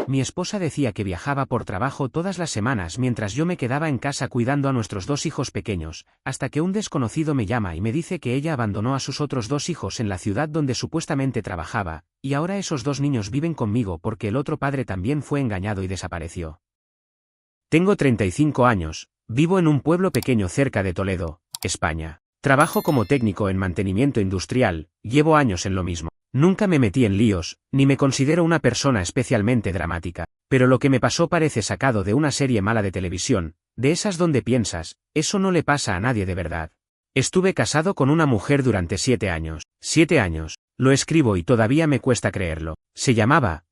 Mi esposa decía que viajaba por trabajo todas las semanas mientras yo me quedaba en casa cuidando a nuestros 2 hijos pequeños, hasta que un desconocido me llama y me dice que ella abandonó a sus otros 2 hijos en la ciudad donde supuestamente trabajaba, y ahora esos 2 niños viven conmigo porque el otro padre también fue engañado y desapareció. Tengo 35 años, vivo en un pueblo pequeño cerca de Toledo, España. Trabajo como técnico en mantenimiento industrial, llevo años en lo mismo. Nunca me metí en líos, ni me considero una persona especialmente dramática, pero lo que me pasó parece sacado de una serie mala de televisión, de esas donde piensas, eso no le pasa a nadie de verdad. Estuve casado con una mujer durante 7 años. 7 años, lo escribo y todavía me cuesta creerlo. Se llama,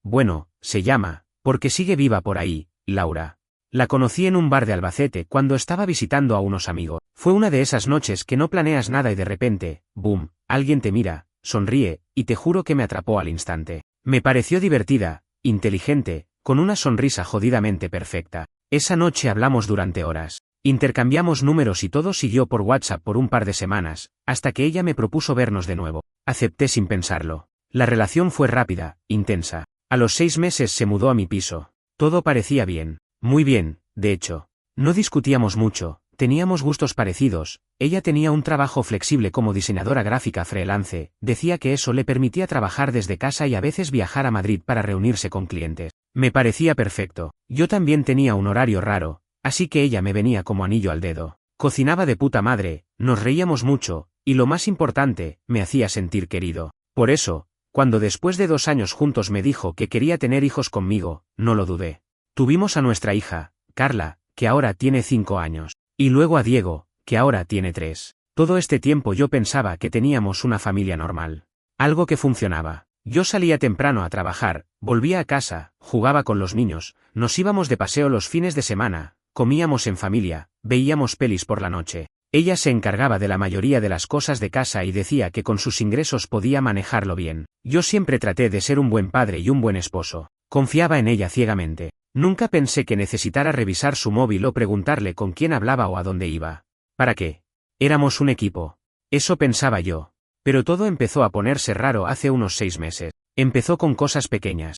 porque sigue viva por ahí, Laura. La conocí en un bar de Albacete cuando estaba visitando a unos amigos. Fue una de esas noches que no planeas nada y de repente, boom, alguien te mira, sonríe, y te juro que me atrapó al instante. Me pareció divertida, inteligente, con una sonrisa jodidamente perfecta. Esa noche hablamos durante horas. Intercambiamos números y todo siguió por WhatsApp por un par de semanas, hasta que ella me propuso vernos de nuevo. Acepté sin pensarlo. La relación fue rápida, intensa. A los 6 meses se mudó a mi piso. Todo parecía bien. Muy bien, de hecho. No discutíamos mucho, teníamos gustos parecidos, ella tenía un trabajo flexible como diseñadora gráfica freelance, decía que eso le permitía trabajar desde casa y a veces viajar a Madrid para reunirse con clientes. Me parecía perfecto. Yo también tenía un horario raro, así que ella me venía como anillo al dedo. Cocinaba de puta madre, nos reíamos mucho, y lo más importante, me hacía sentir querido. Por eso, cuando después de 2 años juntos me dijo que quería tener hijos conmigo, no lo dudé. Tuvimos a nuestra hija, Carla, que ahora tiene 5 años, y luego a Diego, que ahora tiene 3. Todo este tiempo yo pensaba que teníamos una familia normal. Algo que funcionaba. Yo salía temprano a trabajar, volvía a casa, jugaba con los niños, nos íbamos de paseo los fines de semana, comíamos en familia, veíamos pelis por la noche. Ella se encargaba de la mayoría de las cosas de casa y decía que con sus ingresos podía manejarlo bien. Yo siempre traté de ser un buen padre y un buen esposo. Confiaba en ella ciegamente. Nunca pensé que necesitara revisar su móvil o preguntarle con quién hablaba o a dónde iba. ¿Para qué? Éramos un equipo. Eso pensaba yo. Pero todo empezó a ponerse raro hace unos 6 meses. Empezó con cosas pequeñas,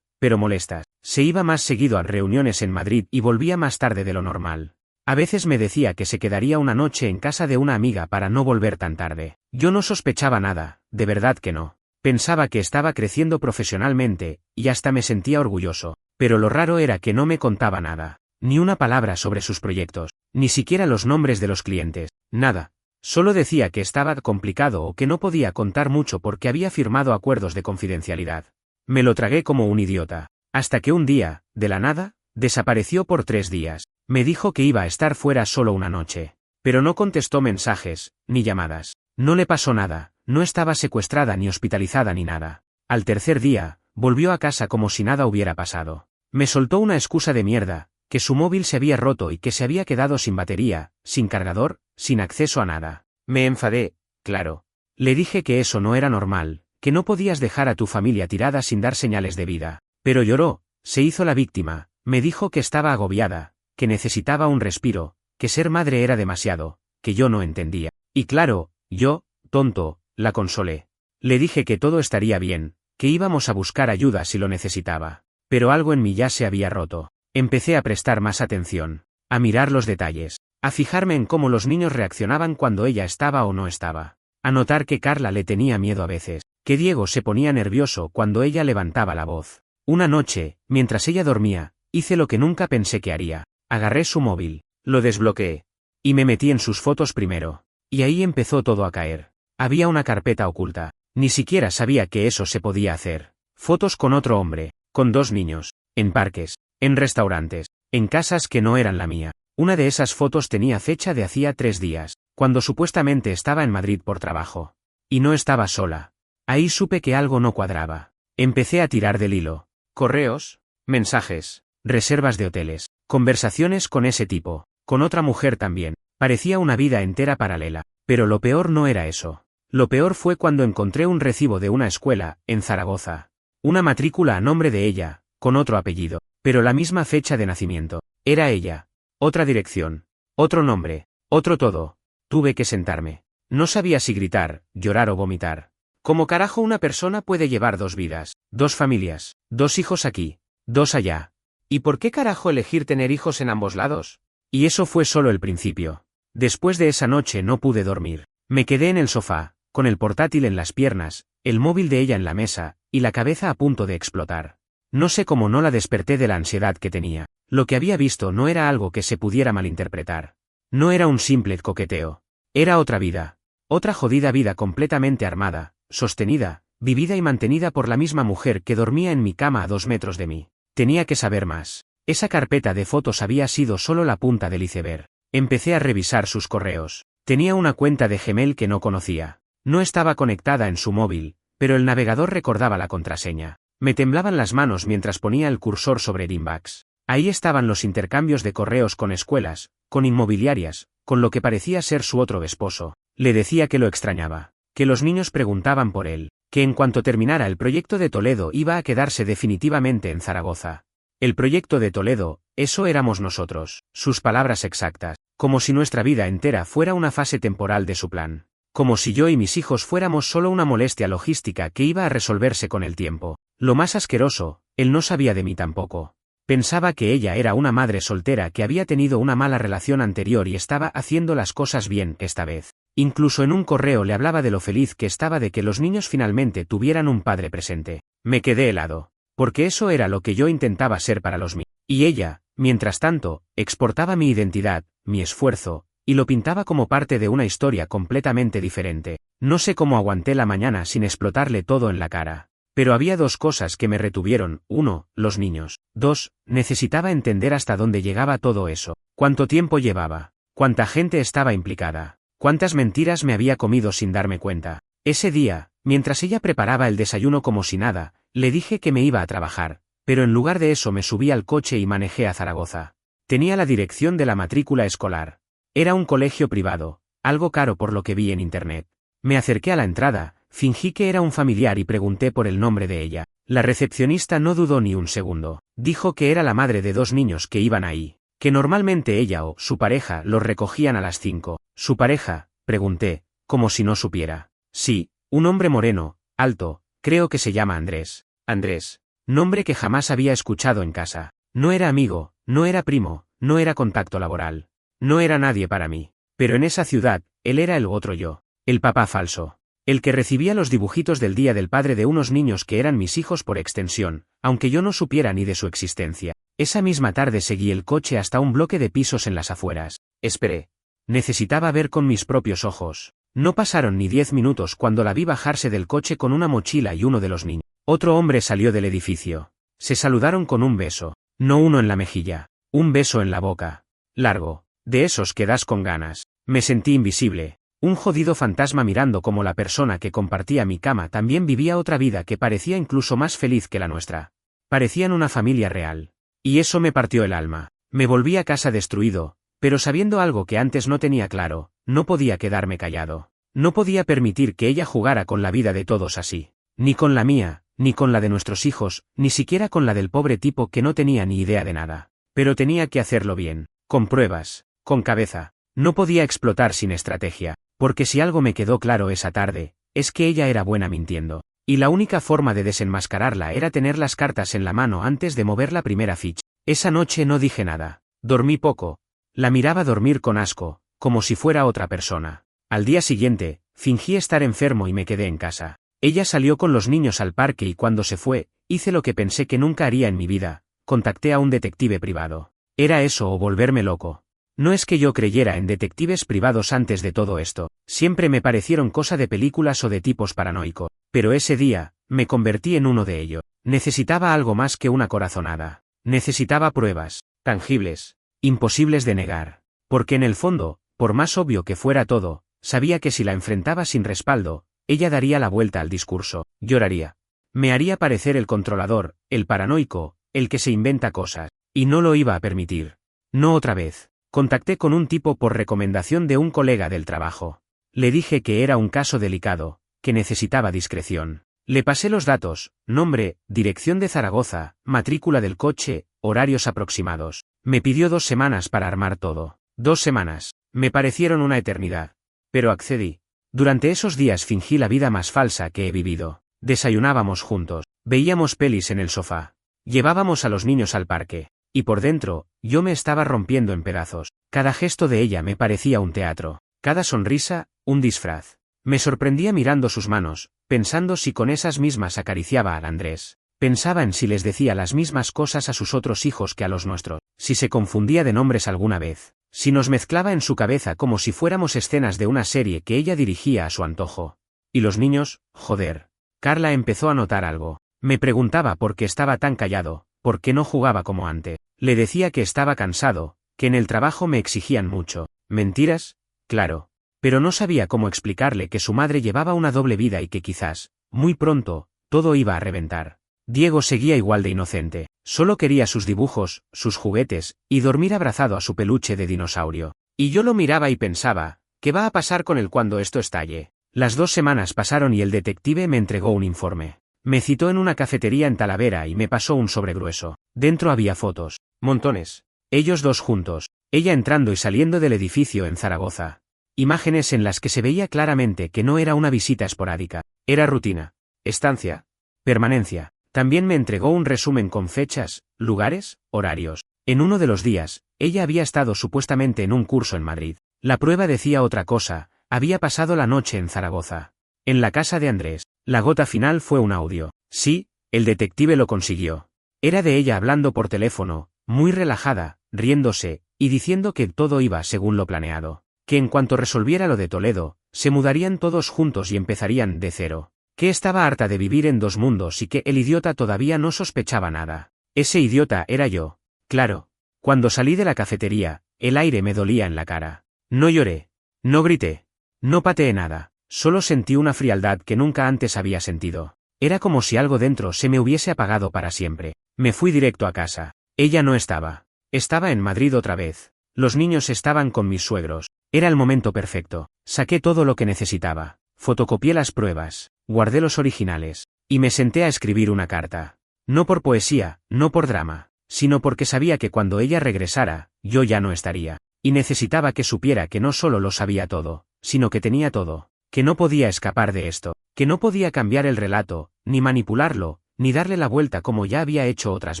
pero molestas. Se iba más seguido a reuniones en Madrid y volvía más tarde de lo normal. A veces me decía que se quedaría una noche en casa de una amiga para no volver tan tarde. Yo no sospechaba nada, de verdad que no. Pensaba que estaba creciendo profesionalmente, y hasta me sentía orgulloso. Pero lo raro era que no me contaba nada. Ni una palabra sobre sus proyectos, ni siquiera los nombres de los clientes, nada. Solo decía que estaba complicado o que no podía contar mucho porque había firmado acuerdos de confidencialidad. Me lo tragué como un idiota. Hasta que un día, de la nada, desapareció por 3 días. Me dijo que iba a estar fuera solo una noche. Pero no contestó mensajes, ni llamadas. No le pasó nada, no estaba secuestrada ni hospitalizada ni nada. Al tercer día, volvió a casa como si nada hubiera pasado. Me soltó una excusa de mierda, que su móvil se había roto y que se había quedado sin batería, sin cargador, sin acceso a nada. Me enfadé, claro. Le dije que eso no era normal, que no podías dejar a tu familia tirada sin dar señales de vida. Pero lloró, se hizo la víctima, me dijo que estaba agobiada, que necesitaba un respiro, que ser madre era demasiado, que yo no entendía. Y claro, yo, tonto, la consolé. Le dije que todo estaría bien, que íbamos a buscar ayuda si lo necesitaba. Pero algo en mí ya se había roto. Empecé a prestar más atención, a mirar los detalles, a fijarme en cómo los niños reaccionaban cuando ella estaba o no estaba, a notar que Carla le tenía miedo a veces, que Diego se ponía nervioso cuando ella levantaba la voz. Una noche, mientras ella dormía, hice lo que nunca pensé que haría. Agarré su móvil, lo desbloqueé, y me metí en sus fotos primero. Y ahí empezó todo a caer. Había una carpeta oculta. Ni siquiera sabía que eso se podía hacer. Fotos con otro hombre, con 2 niños, en parques, en restaurantes, en casas que no eran la mía. Una de esas fotos tenía fecha de hacía 3 días, cuando supuestamente estaba en Madrid por trabajo. Y no estaba sola. Ahí supe que algo no cuadraba. Empecé a tirar del hilo. Correos, mensajes, reservas de hoteles, conversaciones con ese tipo, con otra mujer también. Parecía una vida entera paralela. Pero lo peor no era eso. Lo peor fue cuando encontré un recibo de una escuela, en Zaragoza. Una matrícula a nombre de ella, con otro apellido, pero la misma fecha de nacimiento. Era ella. Otra dirección. Otro nombre. Otro todo. Tuve que sentarme. No sabía si gritar, llorar o vomitar. ¿Cómo carajo una persona puede llevar 2 vidas, 2 familias, 2 hijos aquí? 2 allá. ¿Y por qué carajo elegir tener hijos en ambos lados? Y eso fue solo el principio. Después de esa noche no pude dormir. Me quedé en el sofá, con el portátil en las piernas, el móvil de ella en la mesa, y la cabeza a punto de explotar. No sé cómo no la desperté de la ansiedad que tenía. Lo que había visto no era algo que se pudiera malinterpretar. No era un simple coqueteo. Era otra vida. Otra jodida vida completamente armada, sostenida, vivida y mantenida por la misma mujer que dormía en mi cama a 2 metros de mí. Tenía que saber más. Esa carpeta de fotos había sido solo la punta del iceberg. Empecé a revisar sus correos. Tenía una cuenta de Gmail que no conocía. No estaba conectada en su móvil, pero el navegador recordaba la contraseña. Me temblaban las manos mientras ponía el cursor sobre el inbox. Ahí estaban los intercambios de correos con escuelas, con inmobiliarias, con lo que parecía ser su otro esposo. Le decía que lo extrañaba, que los niños preguntaban por él, que en cuanto terminara el proyecto de Toledo iba a quedarse definitivamente en Zaragoza. El proyecto de Toledo, eso éramos nosotros, sus palabras exactas, como si nuestra vida entera fuera una fase temporal de su plan. Como si yo y mis hijos fuéramos solo una molestia logística que iba a resolverse con el tiempo. Lo más asqueroso, él no sabía de mí tampoco. Pensaba que ella era una madre soltera que había tenido una mala relación anterior y estaba haciendo las cosas bien esta vez. Incluso en un correo le hablaba de lo feliz que estaba de que los niños finalmente tuvieran un padre presente. Me quedé helado. Porque eso era lo que yo intentaba ser para los míos. Y ella, mientras tanto, exportaba mi identidad, mi esfuerzo, y lo pintaba como parte de una historia completamente diferente. No sé cómo aguanté la mañana sin explotarle todo en la cara. Pero había 2 cosas que me retuvieron: 1, los niños. 2, necesitaba entender hasta dónde llegaba todo eso. ¿Cuánto tiempo llevaba? ¿Cuánta gente estaba implicada? ¿Cuántas mentiras me había comido sin darme cuenta? Ese día, mientras ella preparaba el desayuno como si nada, le dije que me iba a trabajar, pero en lugar de eso me subí al coche y manejé a Zaragoza. Tenía la dirección de la matrícula escolar. Era un colegio privado, algo caro por lo que vi en internet. Me acerqué a la entrada, fingí que era un familiar y pregunté por el nombre de ella. La recepcionista no dudó ni un segundo. Dijo que era la madre de 2 niños que iban ahí, que normalmente ella o su pareja los recogían a las 5. ¿Su pareja?, pregunté, como si no supiera. Sí, un hombre moreno, alto, creo que se llama Andrés. Andrés. Nombre que jamás había escuchado en casa. No era amigo, no era primo, no era contacto laboral. No era nadie para mí. Pero en esa ciudad, él era el otro yo. El papá falso. El que recibía los dibujitos del día del padre de unos niños que eran mis hijos por extensión, aunque yo no supiera ni de su existencia. Esa misma tarde seguí el coche hasta un bloque de pisos en las afueras. Esperé. Necesitaba ver con mis propios ojos. No pasaron ni 10 minutos cuando la vi bajarse del coche con una mochila y uno de los niños. Otro hombre salió del edificio. Se saludaron con un beso. No uno en la mejilla. Un beso en la boca. Largo. De esos que das con ganas. Me sentí invisible. Un jodido fantasma mirando como la persona que compartía mi cama también vivía otra vida que parecía incluso más feliz que la nuestra. Parecían una familia real. Y eso me partió el alma. Me volví a casa destruido, pero sabiendo algo que antes no tenía claro, no podía quedarme callado. No podía permitir que ella jugara con la vida de todos así. Ni con la mía, ni con la de nuestros hijos, ni siquiera con la del pobre tipo que no tenía ni idea de nada. Pero tenía que hacerlo bien, con pruebas, con cabeza. No podía explotar sin estrategia. Porque si algo me quedó claro esa tarde, es que ella era buena mintiendo. Y la única forma de desenmascararla era tener las cartas en la mano antes de mover la primera ficha. Esa noche no dije nada. Dormí poco. La miraba dormir con asco, como si fuera otra persona. Al día siguiente, fingí estar enfermo y me quedé en casa. Ella salió con los niños al parque y cuando se fue, hice lo que pensé que nunca haría en mi vida. Contacté a un detective privado. Era eso o volverme loco. No es que yo creyera en detectives privados antes de todo esto, siempre me parecieron cosa de películas o de tipos paranoicos, pero ese día, me convertí en uno de ellos. Necesitaba algo más que una corazonada. Necesitaba pruebas, tangibles, imposibles de negar. Porque en el fondo, por más obvio que fuera todo, sabía que si la enfrentaba sin respaldo, ella daría la vuelta al discurso, lloraría. Me haría parecer el controlador, el paranoico, el que se inventa cosas, y no lo iba a permitir. No otra vez. Contacté con un tipo por recomendación de un colega del trabajo. Le dije que era un caso delicado, que necesitaba discreción. Le pasé los datos, nombre, dirección de Zaragoza, matrícula del coche, horarios aproximados. Me pidió 2 semanas para armar todo. 2 semanas. Me parecieron una eternidad. Pero accedí. Durante esos días fingí la vida más falsa que he vivido. Desayunábamos juntos. Veíamos pelis en el sofá. Llevábamos a los niños al parque. Y por dentro, yo me estaba rompiendo en pedazos. Cada gesto de ella me parecía un teatro. Cada sonrisa, un disfraz. Me sorprendía mirando sus manos, pensando si con esas mismas acariciaba a Andrés. Pensaba en si les decía las mismas cosas a sus otros hijos que a los nuestros, si se confundía de nombres alguna vez, si nos mezclaba en su cabeza como si fuéramos escenas de una serie que ella dirigía a su antojo. Y los niños, joder. Carla empezó a notar algo. Me preguntaba por qué estaba tan callado, por qué no jugaba como antes. Le decía que estaba cansado, que en el trabajo me exigían mucho. ¿Mentiras? Claro. Pero no sabía cómo explicarle que su madre llevaba una doble vida y que quizás, muy pronto, todo iba a reventar. Diego seguía igual de inocente, solo quería sus dibujos, sus juguetes, y dormir abrazado a su peluche de dinosaurio. Y yo lo miraba y pensaba, ¿qué va a pasar con él cuando esto estalle? Las 2 semanas pasaron y el detective me entregó un informe. Me citó en una cafetería en Talavera y me pasó un sobre grueso. Dentro había fotos, montones. Ellos dos juntos, ella entrando y saliendo del edificio en Zaragoza. Imágenes en las que se veía claramente que no era una visita esporádica, era rutina, estancia, permanencia. También me entregó un resumen con fechas, lugares, horarios. En uno de los días, ella había estado supuestamente en un curso en Madrid. La prueba decía otra cosa, había pasado la noche en Zaragoza. En la casa de Andrés. La gota final fue un audio. Sí, el detective lo consiguió. Era de ella hablando por teléfono, muy relajada, riéndose, y diciendo que todo iba según lo planeado. Que en cuanto resolviera lo de Toledo, se mudarían todos juntos y empezarían de cero. Que estaba harta de vivir en 2 mundos y que el idiota todavía no sospechaba nada. Ese idiota era yo. Claro. Cuando salí de la cafetería, el aire me dolía en la cara. No lloré. No grité. No pateé nada. Solo sentí una frialdad que nunca antes había sentido. Era como si algo dentro se me hubiese apagado para siempre. Me fui directo a casa. Ella no estaba. Estaba en Madrid otra vez. Los niños estaban con mis suegros. Era el momento perfecto. Saqué todo lo que necesitaba. Fotocopié las pruebas. Guardé los originales. Y me senté a escribir una carta. No por poesía, no por drama, sino porque sabía que cuando ella regresara, yo ya no estaría. Y necesitaba que supiera que no solo lo sabía todo, sino que tenía todo. Que no podía escapar de esto, que no podía cambiar el relato, ni manipularlo, ni darle la vuelta como ya había hecho otras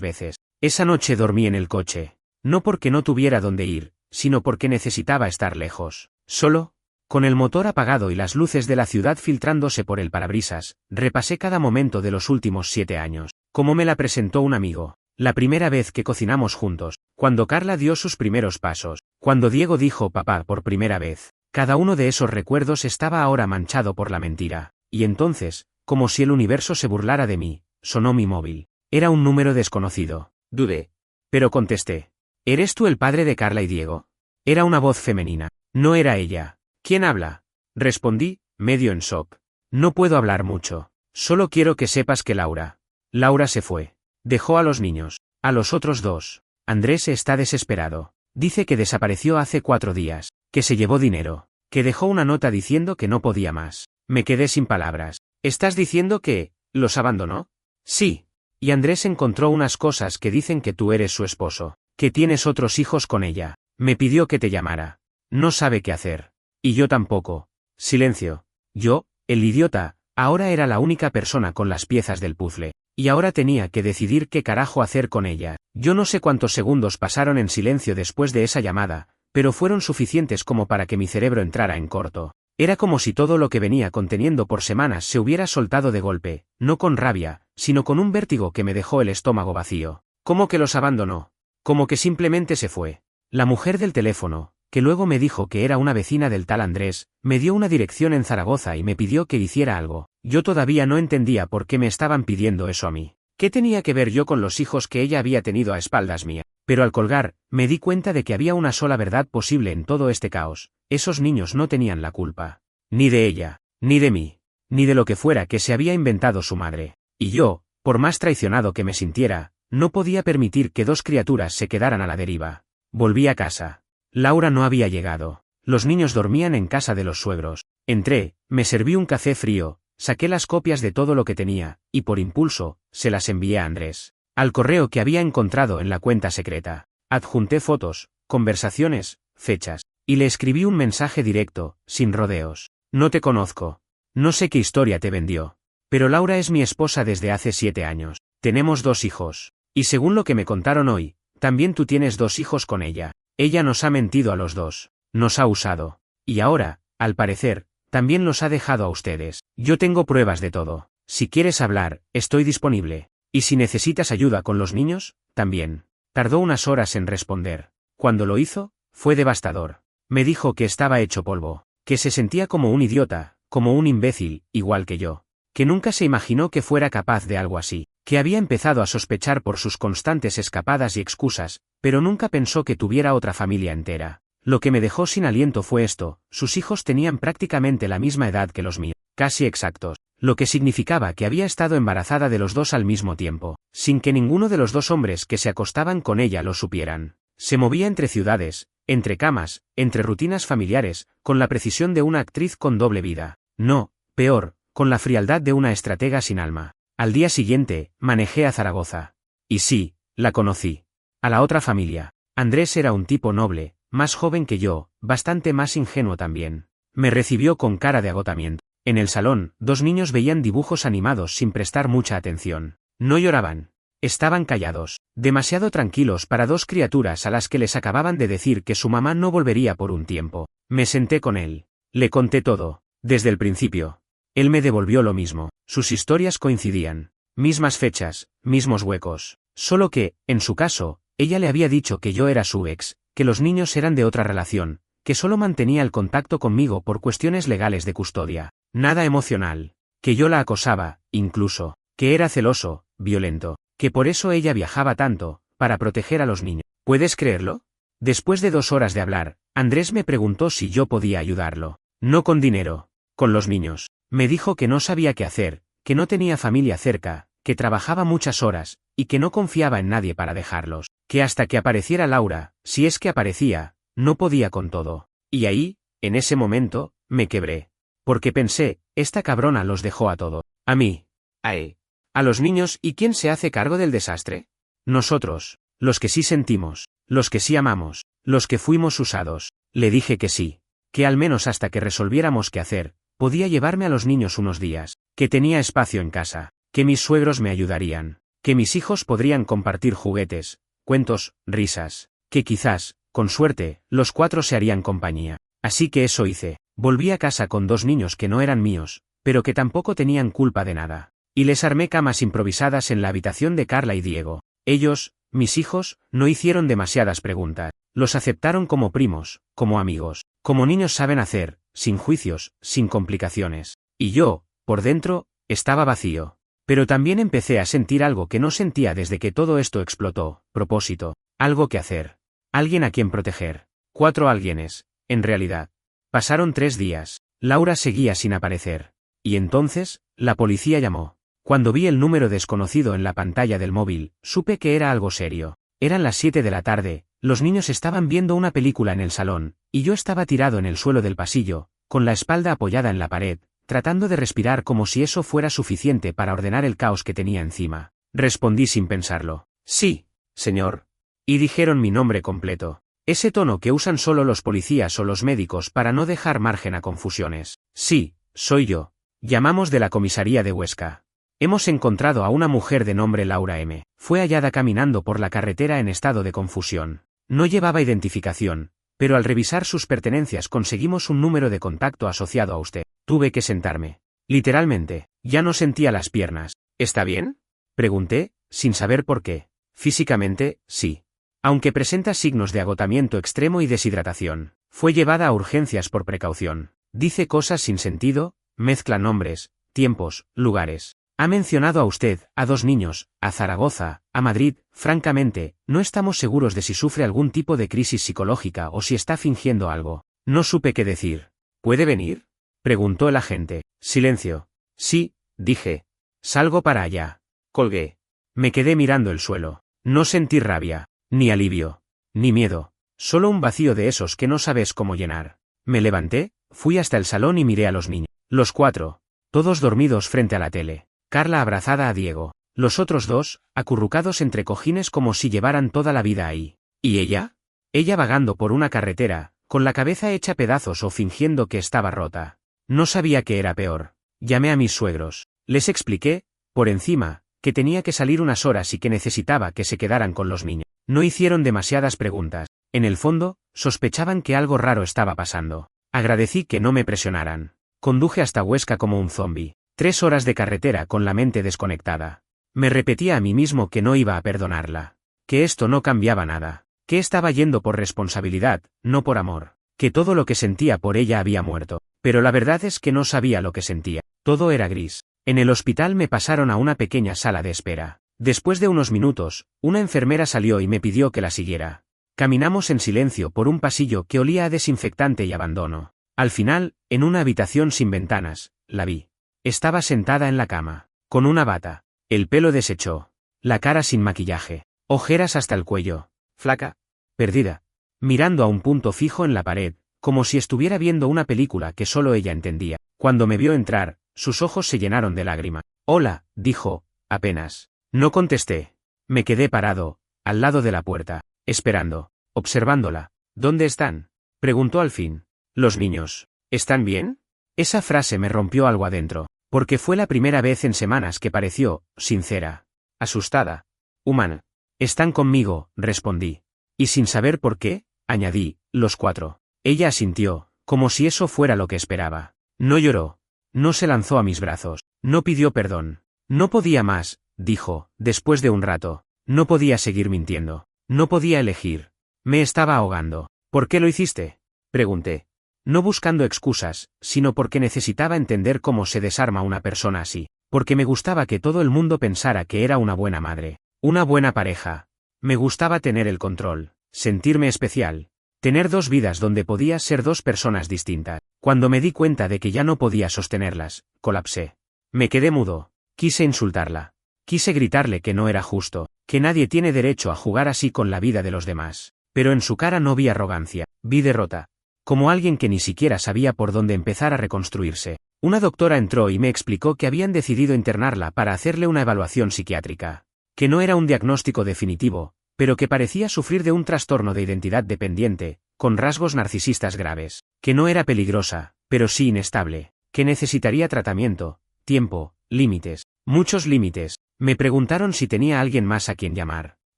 veces. Esa noche dormí en el coche, no porque no tuviera dónde ir, sino porque necesitaba estar lejos, solo, con el motor apagado y las luces de la ciudad filtrándose por el parabrisas, repasé cada momento de los últimos 7 años, como me la presentó un amigo, la primera vez que cocinamos juntos, cuando Carla dio sus primeros pasos, cuando Diego dijo papá por primera vez. Cada uno de esos recuerdos estaba ahora manchado por la mentira, y entonces, como si el universo se burlara de mí, sonó mi móvil. Era un número desconocido. Dudé. Pero contesté. ¿Eres tú el padre de Carla y Diego? Era una voz femenina. No era ella. ¿Quién habla? Respondí, medio en shock. No puedo hablar mucho. Solo quiero que sepas que Laura se fue. Dejó a los niños. A los otros 2. Andrés está desesperado. Dice que desapareció hace 4 días. Que se llevó dinero, que dejó una nota diciendo que no podía más. Me quedé sin palabras. ¿Estás diciendo que los abandonó? Sí. Y Andrés encontró unas cosas que dicen que tú eres su esposo, que tienes otros hijos con ella. Me pidió que te llamara. No sabe qué hacer. Y yo tampoco. Silencio. Yo, el idiota, ahora era la única persona con las piezas del puzzle. Y ahora tenía que decidir qué carajo hacer con ella. Yo no sé cuántos segundos pasaron en silencio después de esa llamada, pero fueron suficientes como para que mi cerebro entrara en corto. Era como si todo lo que venía conteniendo por semanas se hubiera soltado de golpe, no con rabia, sino con un vértigo que me dejó el estómago vacío. ¿Cómo que los abandonó? Como que simplemente se fue. La mujer del teléfono, que luego me dijo que era una vecina del tal Andrés, me dio una dirección en Zaragoza y me pidió que hiciera algo. Yo todavía no entendía por qué me estaban pidiendo eso a mí. ¿Qué tenía que ver yo con los hijos que ella había tenido a espaldas mía? Pero al colgar, me di cuenta de que había una sola verdad posible en todo este caos. Esos niños no tenían la culpa. Ni de ella, ni de mí, ni de lo que fuera que se había inventado su madre. Y yo, por más traicionado que me sintiera, no podía permitir que 2 criaturas se quedaran a la deriva. Volví a casa. Laura no había llegado. Los niños dormían en casa de los suegros. Entré, me serví un café frío, saqué las copias de todo lo que tenía, y por impulso, se las envié a Andrés. Al correo que había encontrado en la cuenta secreta. Adjunté fotos, conversaciones, fechas, y le escribí un mensaje directo, sin rodeos. No te conozco. No sé qué historia te vendió. Pero Laura es mi esposa desde hace 7 años. Tenemos 2 hijos. Y según lo que me contaron hoy, también tú tienes 2 hijos con ella. Ella nos ha mentido a los 2. Nos ha usado. Y ahora, al parecer, también los ha dejado a ustedes. Yo tengo pruebas de todo. Si quieres hablar, estoy disponible. Y si necesitas ayuda con los niños, también. Tardó unas horas en responder. Cuando lo hizo, fue devastador. Me dijo que estaba hecho polvo, que se sentía como un idiota, como un imbécil, igual que yo. Que nunca se imaginó que fuera capaz de algo así, que había empezado a sospechar por sus constantes escapadas y excusas, pero nunca pensó que tuviera otra familia entera. Lo que me dejó sin aliento fue esto: sus hijos tenían prácticamente la misma edad que los míos, casi exactos, lo que significaba que había estado embarazada de los 2 al mismo tiempo, sin que ninguno de los 2 hombres que se acostaban con ella lo supieran. Se movía entre ciudades, entre camas, entre rutinas familiares, con la precisión de una actriz con doble vida. No, peor, con la frialdad de una estratega sin alma. Al día siguiente, manejé a Zaragoza. Y sí, la conocí. A la otra familia. Andrés era un tipo noble, más joven que yo, bastante más ingenuo también. Me recibió con cara de agotamiento. En el salón, 2 niños veían dibujos animados sin prestar mucha atención. No lloraban. Estaban callados, demasiado tranquilos para 2 criaturas a las que les acababan de decir que su mamá no volvería por un tiempo. Me senté con él. Le conté todo, desde el principio. Él me devolvió lo mismo. Sus historias coincidían. Mismas fechas, mismos huecos. Solo que, en su caso, ella le había dicho que yo era su ex, que los niños eran de otra relación, que solo mantenía el contacto conmigo por cuestiones legales de custodia. Nada emocional. Que yo la acosaba, incluso. Que era celoso, violento. Que por eso ella viajaba tanto, para proteger a los niños. ¿Puedes creerlo? Después de 2 horas de hablar, Andrés me preguntó si yo podía ayudarlo. No con dinero. Con los niños. Me dijo que no sabía qué hacer, que no tenía familia cerca, que trabajaba muchas horas, y que no confiaba en nadie para dejarlos. Que hasta que apareciera Laura, si es que aparecía, no podía con todo. Y ahí, en ese momento, me quebré. Porque pensé, esta cabrona los dejó a todos. A mí. A los niños. ¿Y quién se hace cargo del desastre? Nosotros. Los que sí sentimos. Los que sí amamos. Los que fuimos usados. Le dije que sí. Que al menos hasta que resolviéramos qué hacer, podía llevarme a los niños unos días. Que tenía espacio en casa. Que mis suegros me ayudarían. Que mis hijos podrían compartir juguetes, cuentos, risas. Que quizás, con suerte, los 4 se harían compañía. Así que eso hice. Volví a casa con 2 niños que no eran míos, pero que tampoco tenían culpa de nada. Y les armé camas improvisadas en la habitación de Carla y Diego. Ellos, mis hijos, no hicieron demasiadas preguntas. Los aceptaron como primos, como amigos, como niños saben hacer, sin juicios, sin complicaciones. Y yo, por dentro, estaba vacío. Pero también empecé a sentir algo que no sentía desde que todo esto explotó: propósito, algo que hacer, alguien a quien proteger. 4 alguienes, en realidad. Pasaron 3 días. Laura seguía sin aparecer. Y entonces, la policía llamó. Cuando vi el número desconocido en la pantalla del móvil, supe que era algo serio. Eran las 7 de la tarde, los niños estaban viendo una película en el salón, y yo estaba tirado en el suelo del pasillo, con la espalda apoyada en la pared, tratando de respirar como si eso fuera suficiente para ordenar el caos que tenía encima. Respondí sin pensarlo. Sí, señor. Y dijeron mi nombre completo. Ese tono que usan solo los policías o los médicos para no dejar margen a confusiones. Sí, soy yo. Llamamos de la comisaría de Huesca. Hemos encontrado a una mujer de nombre Laura M. Fue hallada caminando por la carretera en estado de confusión. No llevaba identificación, pero al revisar sus pertenencias conseguimos un número de contacto asociado a usted. Tuve que sentarme. Literalmente, ya no sentía las piernas. ¿Está bien?, pregunté, sin saber por qué. Físicamente, sí. Aunque presenta signos de agotamiento extremo y deshidratación. Fue llevada a urgencias por precaución. Dice cosas sin sentido, mezcla nombres, tiempos, lugares. Ha mencionado a usted, a 2 niños, a Zaragoza, a Madrid. Francamente, no estamos seguros de si sufre algún tipo de crisis psicológica o si está fingiendo algo. No supe qué decir. ¿Puede venir?, preguntó el agente. Silencio. Sí, dije. Salgo para allá. Colgué. Me quedé mirando el suelo. No sentí rabia, ni alivio, ni miedo. Solo un vacío de esos que no sabes cómo llenar. Me levanté, fui hasta el salón y miré a los niños. Los 4. Todos dormidos frente a la tele. Carla abrazada a Diego. Los otros 2, acurrucados entre cojines como si llevaran toda la vida ahí. ¿Y ella? Ella vagando por una carretera, con la cabeza hecha pedazos o fingiendo que estaba rota. No sabía qué era peor. Llamé a mis suegros. Les expliqué, por encima, que tenía que salir unas horas y que necesitaba que se quedaran con los niños. No hicieron demasiadas preguntas. En el fondo, sospechaban que algo raro estaba pasando. Agradecí que no me presionaran. Conduje hasta Huesca como un zombi. 3 horas de carretera con la mente desconectada. Me repetía a mí mismo que no iba a perdonarla. Que esto no cambiaba nada. Que estaba yendo por responsabilidad, no por amor. Que todo lo que sentía por ella había muerto. Pero la verdad es que no sabía lo que sentía. Todo era gris. En el hospital me pasaron a una pequeña sala de espera. Después de unos minutos, una enfermera salió y me pidió que la siguiera. Caminamos en silencio por un pasillo que olía a desinfectante y abandono. Al final, en una habitación sin ventanas, la vi. Estaba sentada en la cama, con una bata, el pelo deshecho, la cara sin maquillaje, ojeras hasta el cuello, flaca, perdida, mirando a un punto fijo en la pared, como si estuviera viendo una película que solo ella entendía. Cuando me vio entrar, sus ojos se llenaron de lágrimas. «Hola», dijo, apenas. No contesté. Me quedé parado, al lado de la puerta, esperando, observándola. «¿Dónde están?», preguntó al fin. «Los niños. ¿Están bien?». Esa frase me rompió algo adentro, porque fue la primera vez en semanas que pareció, sincera, asustada, humana. «Están conmigo», respondí. Y sin saber por qué, añadí, «los 4». Ella asintió, como si eso fuera lo que esperaba. No lloró. No se lanzó a mis brazos. No pidió perdón. No podía más, dijo, después de un rato. No podía seguir mintiendo. No podía elegir. Me estaba ahogando. «¿Por qué lo hiciste?», pregunté. No buscando excusas, sino porque necesitaba entender cómo se desarma una persona así. Porque me gustaba que todo el mundo pensara que era una buena madre. Una buena pareja. Me gustaba tener el control. Sentirme especial. Tener 2 vidas donde podía ser 2 personas distintas. Cuando me di cuenta de que ya no podía sostenerlas, colapsé. Me quedé mudo. Quise insultarla. Quise gritarle que no era justo, que nadie tiene derecho a jugar así con la vida de los demás. Pero en su cara no vi arrogancia, vi derrota. Como alguien que ni siquiera sabía por dónde empezar a reconstruirse. Una doctora entró y me explicó que habían decidido internarla para hacerle una evaluación psiquiátrica. Que no era un diagnóstico definitivo, pero que parecía sufrir de un trastorno de identidad dependiente, con rasgos narcisistas graves. Que no era peligrosa, pero sí inestable. Que necesitaría tratamiento, tiempo, límites, muchos límites. Me preguntaron si tenía alguien más a quien llamar.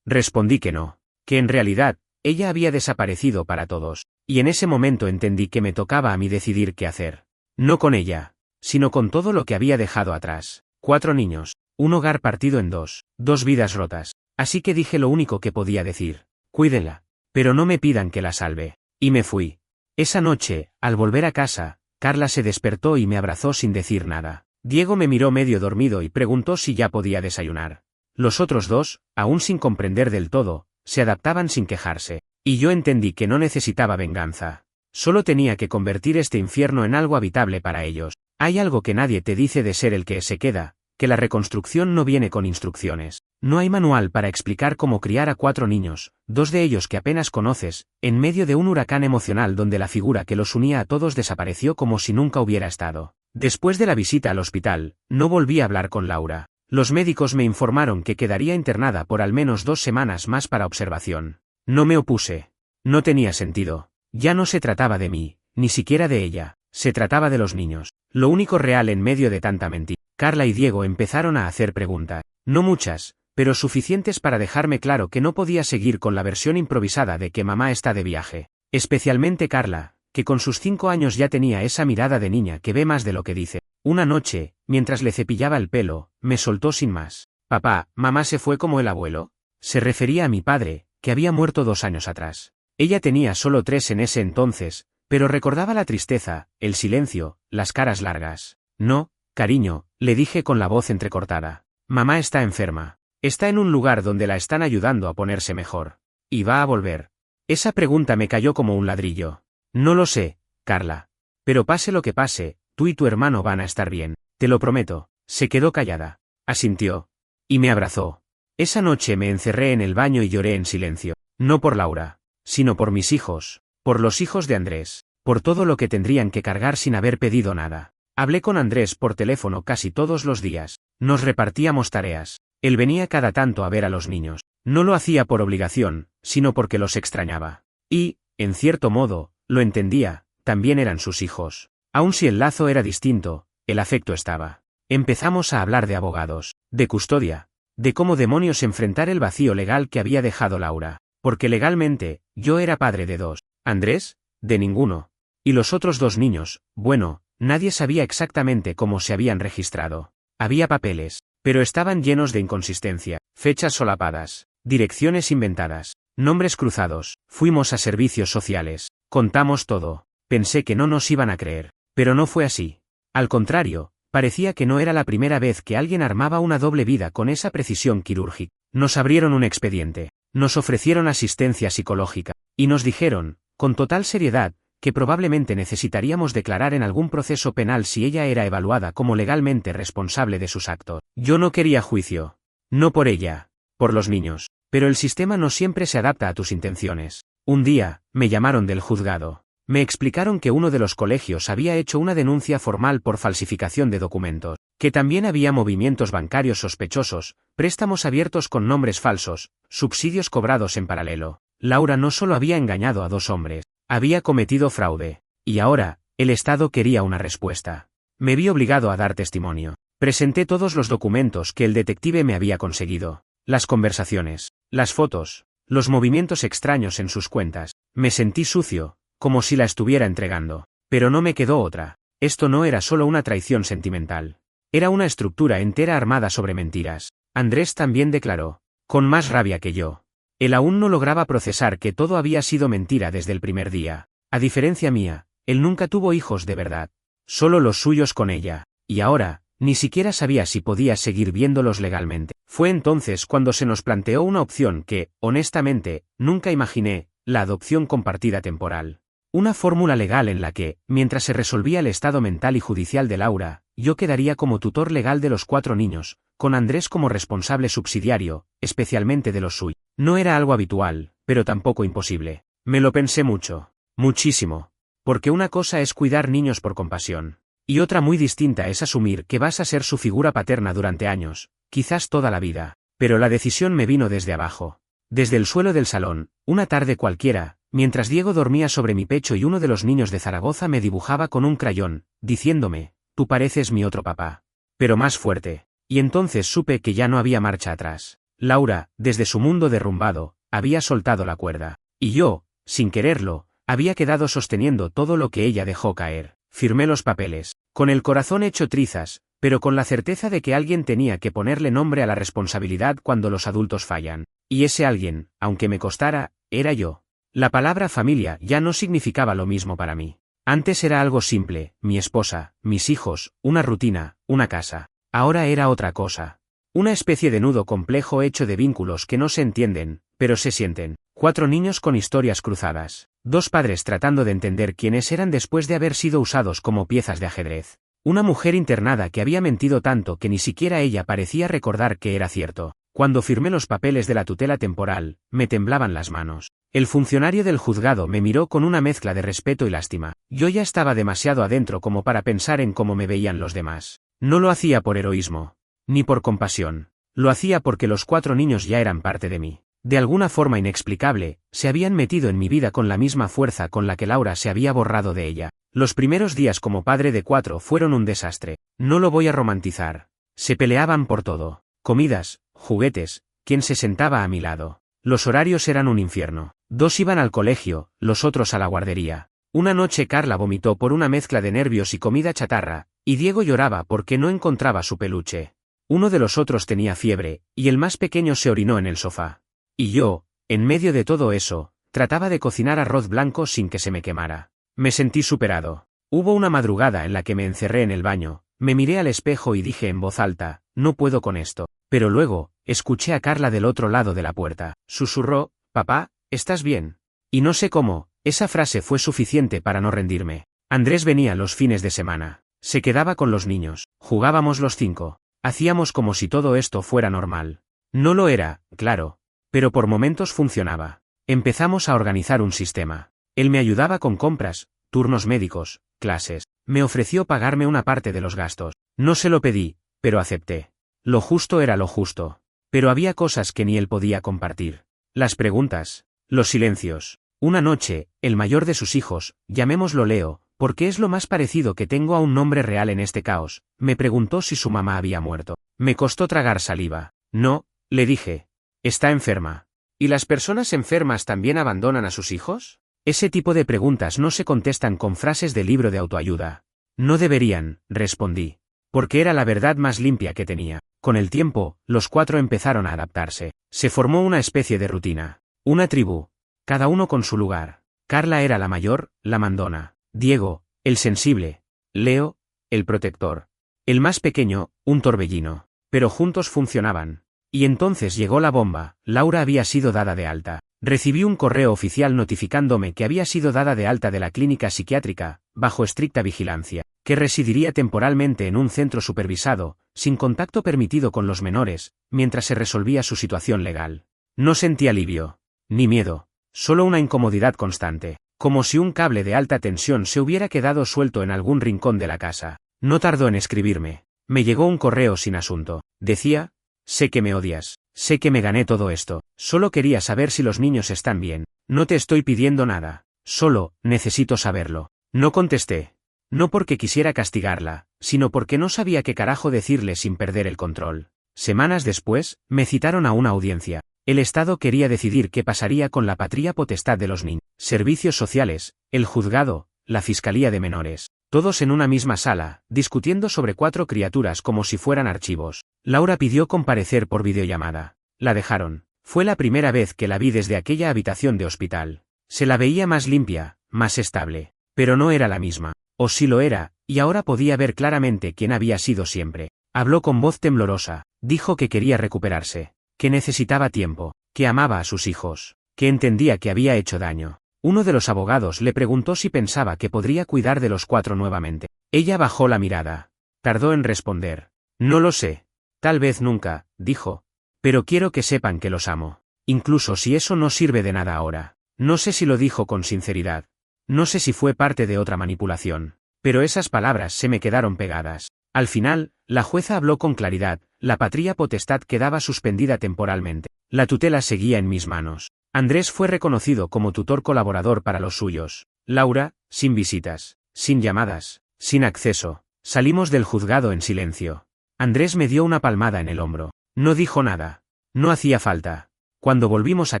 Respondí que no. Que en realidad, ella había desaparecido para todos. Y en ese momento entendí que me tocaba a mí decidir qué hacer. No con ella, sino con todo lo que había dejado atrás. 4 niños, un hogar partido en 2, 2 vidas rotas. Así que dije lo único que podía decir. «Cuídenla, pero no me pidan que la salve». Y me fui. Esa noche, al volver a casa, Carla se despertó y me abrazó sin decir nada. Diego me miró medio dormido y preguntó si ya podía desayunar. Los otros 2, aún sin comprender del todo, se adaptaban sin quejarse. Y yo entendí que no necesitaba venganza. Solo tenía que convertir este infierno en algo habitable para ellos. Hay algo que nadie te dice de ser el que se queda, que la reconstrucción no viene con instrucciones. No hay manual para explicar cómo criar a 4 niños, 2 de ellos que apenas conoces, en medio de un huracán emocional donde la figura que los unía a todos desapareció como si nunca hubiera estado. Después de la visita al hospital, no volví a hablar con Laura. Los médicos me informaron que quedaría internada por al menos 2 semanas más para observación. No me opuse. No tenía sentido. Ya no se trataba de mí, ni siquiera de ella, se trataba de los niños. Lo único real en medio de tanta mentira. Carla y Diego empezaron a hacer preguntas. No muchas, pero suficientes para dejarme claro que no podía seguir con la versión improvisada de que mamá está de viaje. Especialmente Carla, que con sus 5 años ya tenía esa mirada de niña que ve más de lo que dice. Una noche, mientras le cepillaba el pelo, me soltó sin más. «Papá, ¿mamá se fue como el abuelo?». Se refería a mi padre, que había muerto 2 años atrás. Ella tenía solo 3 en ese entonces, pero recordaba la tristeza, el silencio, las caras largas. «No, cariño», le dije con la voz entrecortada. «Mamá está enferma. Está en un lugar donde la están ayudando a ponerse mejor. Y va a volver». Esa pregunta me cayó como un ladrillo. «No lo sé, Carla. Pero pase lo que pase, tú y tu hermano van a estar bien. Te lo prometo». Se quedó callada. Asintió. Y me abrazó. Esa noche me encerré en el baño y lloré en silencio. No por Laura, sino por mis hijos, por los hijos de Andrés, por todo lo que tendrían que cargar sin haber pedido nada. Hablé con Andrés por teléfono casi todos los días. Nos repartíamos tareas. Él venía cada tanto a ver a los niños. No lo hacía por obligación, sino porque los extrañaba. Y, en cierto modo, lo entendía, también eran sus hijos. Aun si el lazo era distinto, el afecto estaba. Empezamos a hablar de abogados, de custodia, de cómo demonios enfrentar el vacío legal que había dejado Laura. Porque legalmente, yo era padre de 2. Andrés, de ninguno. Y los otros 2 niños, bueno, nadie sabía exactamente cómo se habían registrado. Había papeles, pero estaban llenos de inconsistencia, fechas solapadas, direcciones inventadas, nombres cruzados. Fuimos a servicios sociales, contamos todo. Pensé que no nos iban a creer, pero no fue así. Al contrario, parecía que no era la primera vez que alguien armaba una doble vida con esa precisión quirúrgica. Nos abrieron un expediente, nos ofrecieron asistencia psicológica, y nos dijeron, con total seriedad, que probablemente necesitaríamos declarar en algún proceso penal si ella era evaluada como legalmente responsable de sus actos. Yo no quería juicio. No por ella, por los niños. Pero el sistema no siempre se adapta a tus intenciones. Un día, me llamaron del juzgado. Me explicaron que uno de los colegios había hecho una denuncia formal por falsificación de documentos, que también había movimientos bancarios sospechosos, préstamos abiertos con nombres falsos, subsidios cobrados en paralelo. Laura no solo había engañado a 2 hombres, había cometido fraude. Y ahora, el Estado quería una respuesta. Me vi obligado a dar testimonio. Presenté todos los documentos que el detective me había conseguido. Las conversaciones, las fotos, los movimientos extraños en sus cuentas. Me sentí sucio, como si la estuviera entregando. Pero no me quedó otra. Esto no era solo una traición sentimental. Era una estructura entera armada sobre mentiras. Andrés también declaró, con más rabia que yo. Él aún no lograba procesar que todo había sido mentira desde el primer día. A diferencia mía, él nunca tuvo hijos de verdad. Solo los suyos con ella. Y ahora, ni siquiera sabía si podía seguir viéndolos legalmente. Fue entonces cuando se nos planteó una opción que, honestamente, nunca imaginé, la adopción compartida temporal. Una fórmula legal en la que, mientras se resolvía el estado mental y judicial de Laura, yo quedaría como tutor legal de los 4 niños, con Andrés como responsable subsidiario, especialmente de los suyos. No era algo habitual, pero tampoco imposible. Me lo pensé mucho. Muchísimo. Porque una cosa es cuidar niños por compasión. Y otra muy distinta es asumir que vas a ser su figura paterna durante años, quizás toda la vida. Pero la decisión me vino desde abajo. Desde el suelo del salón, una tarde cualquiera, mientras Diego dormía sobre mi pecho y uno de los niños de Zaragoza me dibujaba con un crayón, diciéndome, tú pareces mi otro papá. Pero más fuerte. Y entonces supe que ya no había marcha atrás. Laura, desde su mundo derrumbado, había soltado la cuerda. Y yo, sin quererlo, había quedado sosteniendo todo lo que ella dejó caer. Firmé los papeles, con el corazón hecho trizas, pero con la certeza de que alguien tenía que ponerle nombre a la responsabilidad cuando los adultos fallan. Y ese alguien, aunque me costara, era yo. La palabra familia ya no significaba lo mismo para mí. Antes era algo simple, mi esposa, mis hijos, una rutina, una casa. Ahora era otra cosa. Una especie de nudo complejo hecho de vínculos que no se entienden, pero se sienten. 4 niños con historias cruzadas. 2 padres tratando de entender quiénes eran después de haber sido usados como piezas de ajedrez. Una mujer internada que había mentido tanto que ni siquiera ella parecía recordar que era cierto. Cuando firmé los papeles de la tutela temporal, me temblaban las manos. El funcionario del juzgado me miró con una mezcla de respeto y lástima. Yo ya estaba demasiado adentro como para pensar en cómo me veían los demás. No lo hacía por heroísmo, ni por compasión. Lo hacía porque los 4 niños ya eran parte de mí. De alguna forma inexplicable, se habían metido en mi vida con la misma fuerza con la que Laura se había borrado de ella. Los primeros días como padre de 4 fueron un desastre. No lo voy a romantizar. Se peleaban por todo. Comidas, juguetes, quién se sentaba a mi lado. Los horarios eran un infierno. 2 iban al colegio, los otros a la guardería. Una noche Carla vomitó por una mezcla de nervios y comida chatarra, y Diego lloraba porque no encontraba su peluche. Uno de los otros tenía fiebre, y el más pequeño se orinó en el sofá. Y yo, en medio de todo eso, trataba de cocinar arroz blanco sin que se me quemara. Me sentí superado. Hubo una madrugada en la que me encerré en el baño, me miré al espejo y dije en voz alta, no puedo con esto. Pero luego, escuché a Carla del otro lado de la puerta. Susurró, papá, ¿estás bien? Y no sé cómo, esa frase fue suficiente para no rendirme. Andrés venía los fines de semana. Se quedaba con los niños. Jugábamos los 5. Hacíamos como si todo esto fuera normal. No lo era, claro. Pero por momentos funcionaba. Empezamos a organizar un sistema. Él me ayudaba con compras, turnos médicos, clases. Me ofreció pagarme una parte de los gastos. No se lo pedí, pero acepté. Lo justo era lo justo. Pero había cosas que ni él podía compartir. Las preguntas, los silencios. Una noche, el mayor de sus hijos, llamémoslo Leo, porque es lo más parecido que tengo a un nombre real en este caos, me preguntó si su mamá había muerto. Me costó tragar saliva. No, le dije. Está enferma. ¿Y las personas enfermas también abandonan a sus hijos? Ese tipo de preguntas no se contestan con frases de libro de autoayuda. No deberían, respondí. Porque era la verdad más limpia que tenía. Con el tiempo, los 4 empezaron a adaptarse. Se formó una especie de rutina. Una tribu. Cada uno con su lugar. Carla era la mayor, la mandona. Diego, el sensible. Leo, el protector. El más pequeño, un torbellino. Pero juntos funcionaban. Y entonces llegó la bomba. Laura había sido dada de alta. Recibí un correo oficial notificándome que había sido dada de alta de la clínica psiquiátrica, bajo estricta vigilancia, que residiría temporalmente en un centro supervisado, sin contacto permitido con los menores, mientras se resolvía su situación legal. No sentí alivio, ni miedo, solo una incomodidad constante, como si un cable de alta tensión se hubiera quedado suelto en algún rincón de la casa. No tardó en escribirme. Me llegó un correo sin asunto. Decía: sé que me odias, sé que me gané todo esto, solo quería saber si los niños están bien. No te estoy pidiendo nada, solo necesito saberlo. No contesté. No porque quisiera castigarla, sino porque no sabía qué carajo decirle sin perder el control. Semanas después, me citaron a una audiencia. El Estado quería decidir qué pasaría con la patria potestad de los niños. Servicios sociales, el juzgado, la Fiscalía de Menores. Todos en una misma sala, discutiendo sobre 4 criaturas como si fueran archivos. Laura pidió comparecer por videollamada. La dejaron. Fue la primera vez que la vi desde aquella habitación de hospital. Se la veía más limpia, más estable. Pero no era la misma. O sí lo era, y ahora podía ver claramente quién había sido siempre. Habló con voz temblorosa. Dijo que quería recuperarse. Que necesitaba tiempo. Que amaba a sus hijos. Que entendía que había hecho daño. Uno de los abogados le preguntó si pensaba que podría cuidar de los 4 nuevamente. Ella bajó la mirada. Tardó en responder. No lo sé. Tal vez nunca, dijo. Pero quiero que sepan que los amo. Incluso si eso no sirve de nada ahora. No sé si lo dijo con sinceridad. No sé si fue parte de otra manipulación. Pero esas palabras se me quedaron pegadas. Al final, la jueza habló con claridad. La patria potestad quedaba suspendida temporalmente. La tutela seguía en mis manos. Andrés fue reconocido como tutor colaborador para los suyos. Laura, sin visitas, sin llamadas, sin acceso. Salimos del juzgado en silencio. Andrés me dio una palmada en el hombro. No dijo nada. No hacía falta. Cuando volvimos a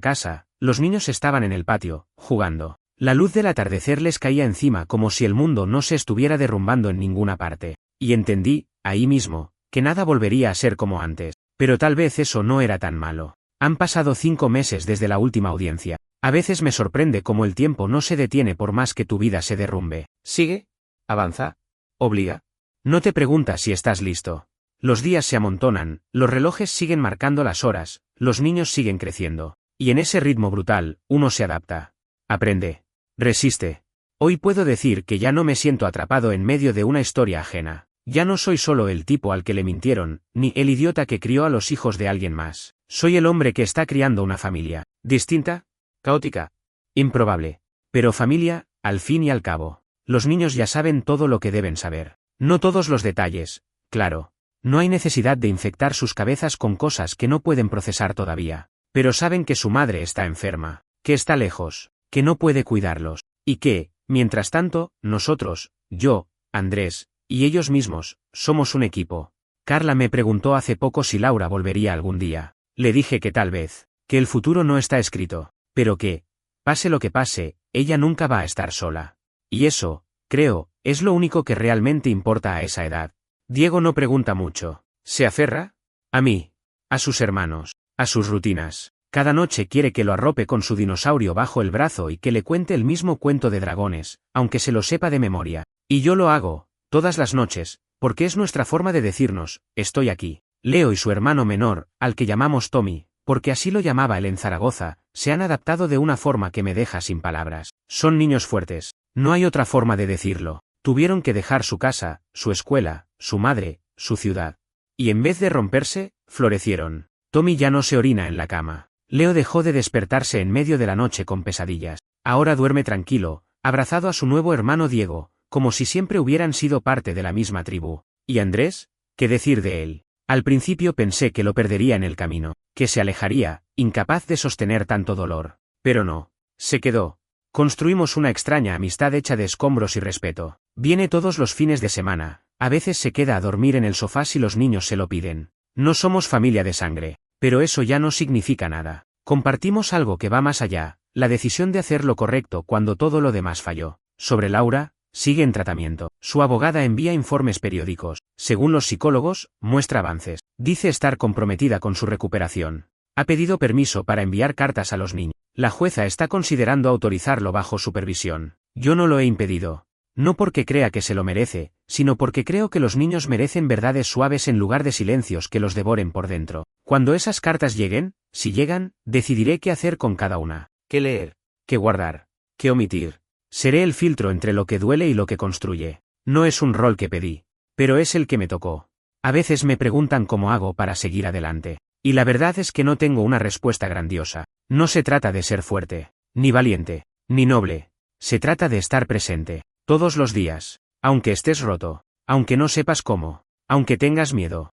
casa, los niños estaban en el patio, jugando. La luz del atardecer les caía encima como si el mundo no se estuviera derrumbando en ninguna parte. Y entendí, ahí mismo, que nada volvería a ser como antes. Pero tal vez eso no era tan malo. Han pasado 5 meses desde la última audiencia. A veces me sorprende cómo el tiempo no se detiene por más que tu vida se derrumbe. Sigue, avanza, obliga. No te preguntas si estás listo. Los días se amontonan, los relojes siguen marcando las horas, los niños siguen creciendo. Y en ese ritmo brutal, uno se adapta. Aprende. Resiste. Hoy puedo decir que ya no me siento atrapado en medio de una historia ajena. Ya no soy solo el tipo al que le mintieron, ni el idiota que crió a los hijos de alguien más. Soy el hombre que está criando una familia. Distinta, caótica, improbable. Pero familia, al fin y al cabo. Los niños ya saben todo lo que deben saber. No todos los detalles, claro. No hay necesidad de infectar sus cabezas con cosas que no pueden procesar todavía. Pero saben que su madre está enferma, que está lejos, que no puede cuidarlos. Y que, mientras tanto, nosotros, yo, Andrés, y ellos mismos, somos un equipo. Carla me preguntó hace poco si Laura volvería algún día. Le dije que tal vez, que el futuro no está escrito, pero que, pase lo que pase, ella nunca va a estar sola. Y eso, creo, es lo único que realmente importa a esa edad. Diego no pregunta mucho. ¿Se aferra? A mí. A sus hermanos. A sus rutinas. Cada noche quiere que lo arrope con su dinosaurio bajo el brazo y que le cuente el mismo cuento de dragones, aunque se lo sepa de memoria. Y yo lo hago, todas las noches, porque es nuestra forma de decirnos, estoy aquí. Leo y su hermano menor, al que llamamos Tommy, porque así lo llamaba él en Zaragoza, se han adaptado de una forma que me deja sin palabras. Son niños fuertes. No hay otra forma de decirlo. Tuvieron que dejar su casa, su escuela, su madre, su ciudad. Y en vez de romperse, florecieron. Tommy ya no se orina en la cama. Leo dejó de despertarse en medio de la noche con pesadillas. Ahora duerme tranquilo, abrazado a su nuevo hermano Diego, como si siempre hubieran sido parte de la misma tribu. ¿Y Andrés? ¿Qué decir de él? Al principio pensé que lo perdería en el camino, que se alejaría, incapaz de sostener tanto dolor. Pero no. Se quedó. Construimos una extraña amistad hecha de escombros y respeto. Viene todos los fines de semana, a veces se queda a dormir en el sofá si los niños se lo piden. No somos familia de sangre, pero eso ya no significa nada. Compartimos algo que va más allá, la decisión de hacer lo correcto cuando todo lo demás falló. Sobre Laura, sigue en tratamiento. Su abogada envía informes periódicos. Según los psicólogos, muestra avances. Dice estar comprometida con su recuperación. Ha pedido permiso para enviar cartas a los niños. La jueza está considerando autorizarlo bajo supervisión. Yo no lo he impedido. No porque crea que se lo merece, sino porque creo que los niños merecen verdades suaves en lugar de silencios que los devoren por dentro. Cuando esas cartas lleguen, si llegan, decidiré qué hacer con cada una. Qué leer, qué guardar, qué omitir. Seré el filtro entre lo que duele y lo que construye. No es un rol que pedí, pero es el que me tocó. A veces me preguntan cómo hago para seguir adelante. Y la verdad es que no tengo una respuesta grandiosa. No se trata de ser fuerte, ni valiente, ni noble. Se trata de estar presente, todos los días, aunque estés roto, aunque no sepas cómo, aunque tengas miedo.